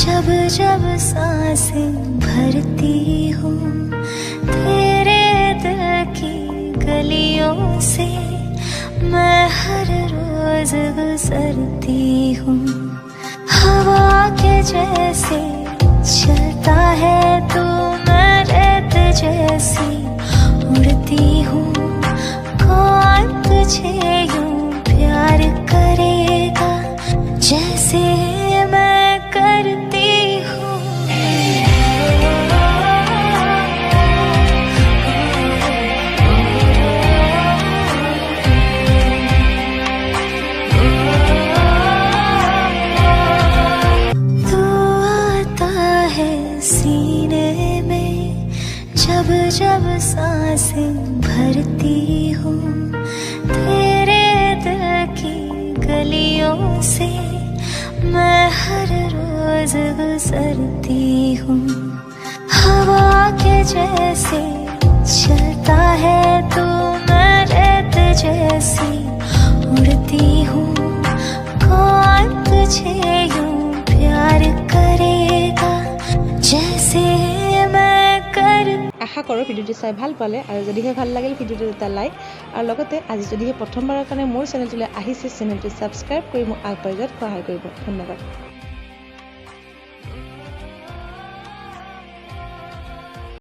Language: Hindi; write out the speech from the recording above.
जब जब सांसें भरती हूँ तेरे दिल की गलियों से मैं हर रोज गुजरती हूँ हवा के जैसे चलता है तू मैं रेत जैसी उड़ती हूँ कौन तुझे यूं प्यार करेगा जैसे मैं करती हूँ तू आता है सीने में जब जब सांसें भरती हूँ तेरे दिल की गलियों से मैं हर रोज गुजरती हूँ हवा के जैसे चलता है तू मैं रेत जैसी उड़ती हूँ कौन तुझे यूं प्यार करेगा जैसे मैं कर আশা কৰোঁ ভিডিঅ'টো চাই ভাল পালে আৰু যদিহে ভাল লাগিল ভিডিঅ'টো এটা লাইক আৰু লগতে আজি যদিহে প্ৰথমবাৰৰ কাৰণে মোৰ চেনেলটোলৈ আহিছে চেনেলটো ছাবস্ক্ৰাইব কৰি মোক আগবাঢ়ি যোৱাত সহায় কৰিব ধন্যবাদ